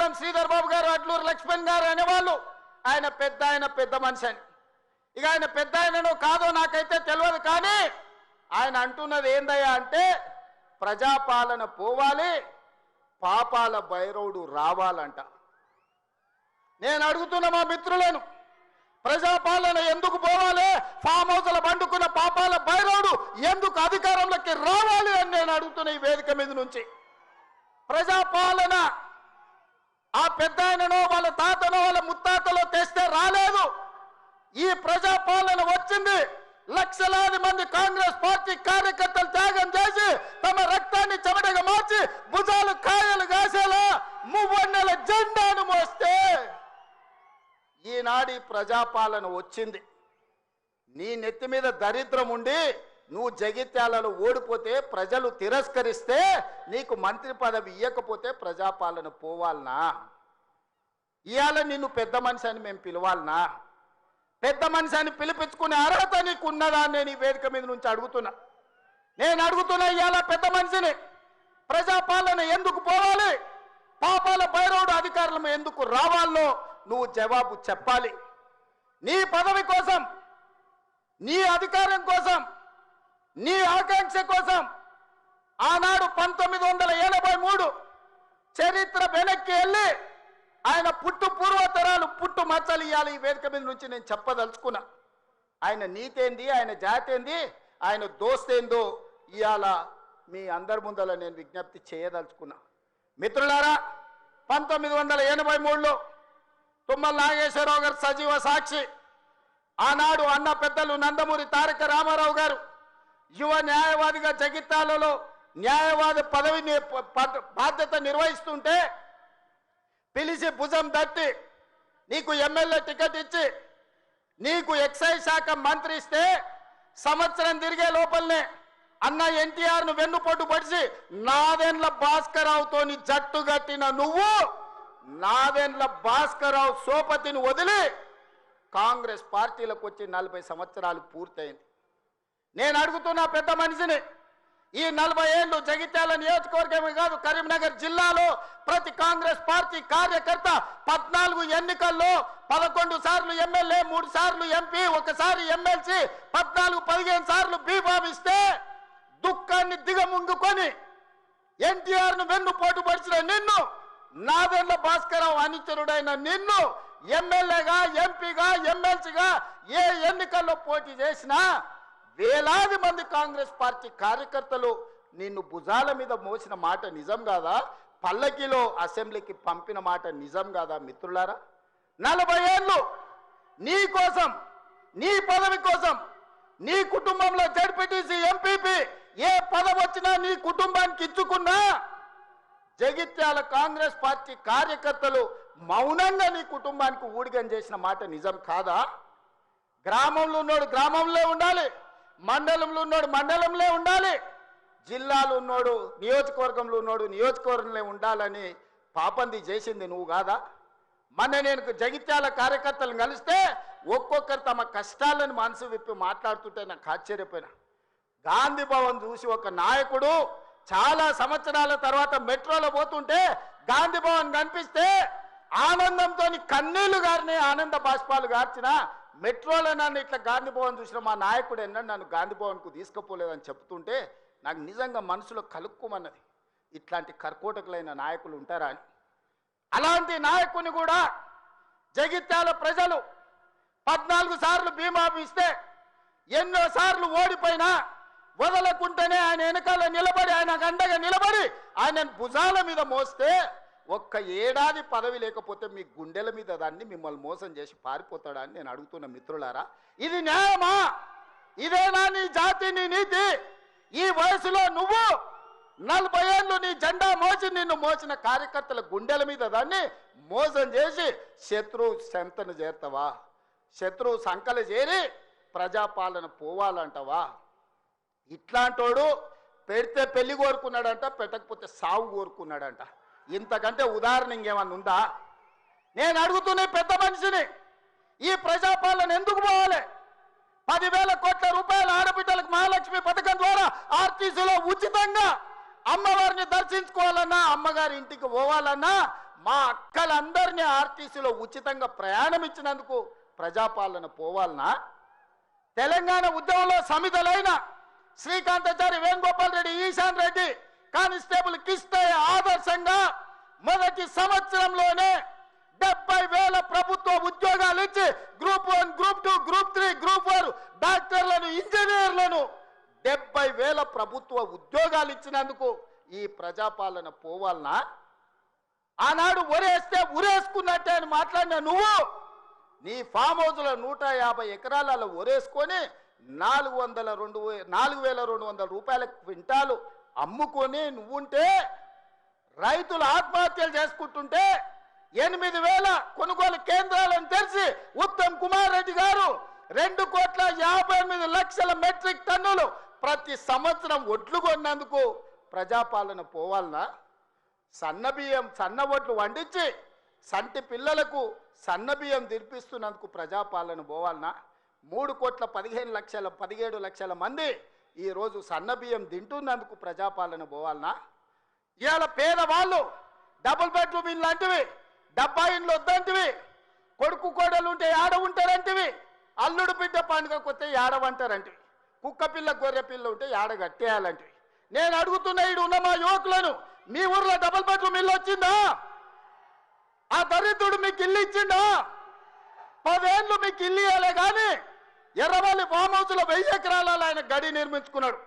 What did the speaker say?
ముత్యాలం శ్రీధర్ బాబు గారు, అట్లూరు లక్ష్మణ్ గారు అనేవాళ్ళు ఆయన పెద్ద మనిషి అని. ఇక ఆయన పెద్ద ఆయనను కాదో నాకైతే తెలియదు, కానీ ఆయన అంటున్నది ఏందయ్యా అంటే ప్రజాపాలన పోవాలి, పాపాల భైరవుడు రావాలంట. నేను అడుగుతున్న మా మిత్రులను, ప్రజాపాలన ఎందుకు పోవాలి? ఫామ్ హౌస్ల బండుకున్న పాపాల భైరవుడు ఎందుకు అధికారంలోకి రావాలి అని నేను అడుగుతున్న ఈ వేదిక మీద నుంచి. ప్రజాపాలన ఆ పెద్ద ఆయననో వాళ్ళ తాతనో వాళ్ళ ముత్తాతలో తెస్తే రాలేదు. ఈ ప్రజాపాలన వచ్చింది లక్షలాది మంది కాంగ్రెస్ పార్టీ కార్యకర్తలు త్యాగం చేసి తమ రక్తాన్ని చెమటగా మార్చి భుజాలు కాయలు కాసేలా మువ్వన్నెల జెండాను మోస్తే ఈనాడు ప్రజాపాలన వచ్చింది. నీ నెత్తి మీద దరిద్రం ఉండి నువ్వు జగిత్యాలలో ఓడిపోతే, ప్రజలు తిరస్కరిస్తే, నీకు మంత్రి పదవి ఇవ్వకపోతే ప్రజాపాలన పోవాలనా? ఇవాళ నిన్ను పెద్ద మనిషి అని మేము పిలవాలనా? పెద్ద మనిషి అని పిలిపించుకునే అర్హత నీకు ఉన్నదా అని నేను ఈ వేదిక మీద నుంచి అడుగుతున్నా. నేను అడుగుతున్నా, ఇవాళ పెద్ద మనిషిని ప్రజాపాలన ఎందుకు పోవాలి, పాపాల భైరవుడు అధికారులు ఎందుకు రావాలో నువ్వు జవాబు చెప్పాలి. నీ పదవి కోసం, నీ అధికారం కోసం, నీ ఆకాంక్ష కోసం ఆనాడు 1983 చరిత్ర వెనక్కి వెళ్ళి ఆయన పుట్టు పూర్వతరాలు పుట్టు మచ్చలు ఇవ్వాలి. ఈ వేదిక మీద నుంచి నేను చెప్పదలుచుకున్నా. ఆయన నీతేంది, ఆయన జాతేంది, ఆయన దోస్తేందో ఇవాళ మీ అందరి ముందర నేను విజ్ఞప్తి చేయదలుచుకున్నా. మిత్రులారా, 1983లో తుమ్మల నాగేశ్వరరావు గారు సజీవ సాక్షి. ఆనాడు అన్న పెద్దలు నందమూరి తారక రామారావు గారు యువ న్యాయవాదిగా జగిత్యాలలో న్యాయవాది పదవిని బాధ్యత నిర్వహిస్తుంటే పిలిచి భుజం తట్టి నీకు ఎమ్మెల్యే టికెట్ ఇచ్చి నీకు ఎక్సైజ్ శాఖ మంత్రి ఇస్తే సంవత్సరం తిరిగే లోపలనే అన్న ఎన్టీఆర్ను వెన్నుపోటు పడిచి నాదెండ్ల భాస్కరరావుతోని జట్టు కట్టిన నువ్వు నాదెండ్ల భాస్కరరావు సోపతిని వదిలి కాంగ్రెస్ పార్టీలకు వచ్చి 40 సంవత్సరాలు పూర్తయింది. నేను అడుగుతున్నా పెద్ద మనిషిని, ఈ 40 ఏళ్ళు జగిత్యాల నియోజకవర్గమే కాదు కరీంనగర్ జిల్లాలో ప్రతి కాంగ్రెస్ పార్టీ కార్యకర్త 14 ఎన్నికల్లో 11 సార్లు ఎమ్మెల్యే, 3 సార్లు ఎంపీ, 1 సారి ఎమ్మెల్సీ, 14-15 సార్లు బీఫామ్ ఇస్తే దుఃఖాన్ని దిగముంగుకొని ఎన్టీఆర్ను వెన్నుపోటు పడిచిన నిన్ను, నాదెండ్ల భాస్కరరావు అనుచరుడైన నిన్ను ఎమ్మెల్యేగా, ఎంపీగా, ఎమ్మెల్సీగా ఏ ఎన్నికల్లో పోటీ చేసినా వేలాది మంది కాంగ్రెస్ పార్టీ కార్యకర్తలు నిన్ను భుజాల మీద మోసిన మాట నిజం కాదా? పల్లకిలో అసెంబ్లీకి పంపిన మాట నిజం కాదా? మిత్రులారా, 40 ఏళ్ళు నీ కోసం, నీ పదవి కోసం, నీ కుటుంబంలో జడ్పీటీసీ, ఎంపీపీ ఏ పదవి వచ్చినా నీ కుటుంబానికి ఇచ్చుకున్నా జగిత్యాల కాంగ్రెస్ పార్టీ కార్యకర్తలు మౌనంగా నీ కుటుంబానికి ఊడిగం చేసిన మాట నిజం కాదా? గ్రామంలో ఉన్నోడు గ్రామంలో ఉండాలి, మండలంలో ఉన్నోడు మండలంలో ఉండాలి, జిల్లాలో ఉన్నోడు నియోజకవర్గంలో ఉన్నోడు నియోజకవర్గంలో ఉండాలని పాపంది చేసింది నువ్వు కాదా? మొన్న నేను జగిత్యాల కార్యకర్తలను కలిస్తే ఒక్కొక్కరు తమ కష్టాలను మనసు విప్పి మాట్లాడుతుంటే నాకు ఆశ్చర్యపోయినా. గాంధీ భవన్ చూసి ఒక నాయకుడు చాలా సంవత్సరాల తర్వాత మెట్రోలో పోతుంటే గాంధీ భవన్ కనిపిస్తే ఆనందంతో కన్నీళ్లు గారిని, ఆనంద బాష్పాలు గార్చిన మెట్రోలో నన్ను ఇట్లా గాంధీ భవన్ చూసిన మా నాయకుడు ఎన్నడూ నన్ను గాంధీ భవన్కు తీసుకుపోలేదని చెప్తుంటే నాకు నిజంగా మనసులో కలుక్కుమన్నది. ఇట్లాంటి కర్కోటకులైన నాయకులు ఉంటారా అని. అలాంటి నాయకుని కూడా జగిత్యాల ప్రజలు 14 సార్లు బీమా ఇస్తే ఎన్నో సార్లు ఓడిపోయినా వదలకుంటేనే ఆయన వెనకాల నిలబడి, ఆయన అండగా నిలబడి ఆయన భుజాల మీద మోస్తే ఒక్క ఏడాది పదవి లేకపోతే మీ గుండెల మీద దాన్ని మిమ్మల్ని మోసం చేసి పారిపోతాడా అని నేను అడుగుతున్న మిత్రులారా. ఇది న్యాయమా? ఇదేనా నీ జాతి, నీ నీతి? ఈ వయసులో నువ్వు 40 ఏళ్ళు నీ జెండా మోసి నిన్ను మోసిన కార్యకర్తల గుండెల మీద దాన్ని మోసం చేసి శత్రువు సంతను చేరుతావా? శత్రువు సంకలు చేరి ప్రజాపాలన పోవాలంటావా? ఇట్లాంటోడు పెడితే పెళ్లి కోరుకున్నాడంట, పెట్టకపోతే సాగు కోరుకున్నాడంట. ఇంతకంటే ఉదాహరణ ఇంకేమన్నా ఉందా? నేను అడుగుతున్న పెద్ద మనిషిని, ఈ ప్రజాపాలన ఎందుకు పోవాలి? 10,000 కోట్ల రూపాయల ఆడబిడ్డలకు మహాలక్ష్మి పథకం ద్వారా ఆర్టీసీలో ఉచితంగా అమ్మవారిని దర్శించుకోవాలన్నా, అమ్మగారి ఇంటికి పోవాలన్నా మా అక్కలందరినీ ఆర్టీసీలో ఉచితంగా ప్రయాణం ఇచ్చినందుకు ప్రజాపాలన పోవాలనా? తెలంగాణ ఉద్యమంలో సమిధలైన శ్రీకాంతాచారి, వేణుగోపాల్ రెడ్డి, ఈశాన్ రెడ్డి, కానిస్టేబుల్ కిష్టయ్య ఆదర్శంగా మొదటి సంవత్సరంలోనే 70,000 ప్రభుత్వ ఉద్యోగాలు ఇచ్చి గ్రూప్ 1, గ్రూప్ 2, గ్రూప్ 3, గ్రూప్ 4 డాక్టర్లను, ఇంజనీర్లను 70,000 ప్రభుత్వ ఉద్యోగాలు ఇచ్చినందుకు ఈ ప్రజాపాలన పోవాలనా? ఆనాడు ఒరేస్తే ఉరేసుకున్నట్టే అని మాట్లాడిన నువ్వు నీ ఫామ్ హౌస్ల 150 ఎకరాలలో ఒరేసుకొని 4,200 రూపాయల క్వింటాలు అమ్ముకొని నువ్వుంటే, రైతులు ఆత్మహత్యలు చేసుకుంటుంటే 8,000 కొనుగోలు కేంద్రాలను తెరిచి ఉత్తమ్ కుమార్ రెడ్డి గారు 2,58,00,000 మెట్రిక్ టన్నులు ప్రతి సంవత్సరం ఒడ్లు కొన్నందుకు ప్రజాపాలన పోవాలనా? సన్నబియ్యం, సన్న ఒడ్లు వండించి సంటి పిల్లలకు సన్నబియ్యం తినిపిస్తున్నందుకు ప్రజాపాలన పోవాలనా? 3,15,17,00,000 మంది ఈరోజు సన్నబియ్యం తింటున్నందుకు ప్రజాపాలన పోవాలనా? ఇవాళ పేదవాళ్ళు డబుల్ బెడ్రూమ్ ఇల్లు అంటివి, డబ్బా ఇండ్లు వద్దంటివి, కొడుకు కోడలు ఉంటే ఏడ ఉంటారంటివి, అల్లుడు బిడ్డ పండుగ కొత్త ఏడవంటారంటివి, కుక్క పిల్ల గొర్రె పిల్ల ఉంటే ఏడ కట్టేయాలంటివి. నేను అడుగుతున్న ఈడు ఉన్న మా యువకులను, మీ ఊర్లో డబుల్ బెడ్రూమ్ ఇల్లు వచ్చిందా? ఆ దరిద్రుడు మీకు ఇల్లు ఇచ్చిందా? 10 ఏళ్ళు మీకు ఇల్లు ఇవ్వాలి కానీ ఎర్రవల్లి ఫామ్ హౌస్లో 1000 ఎకరాలలో ఆయన గడి నిర్మించుకున్నాడు.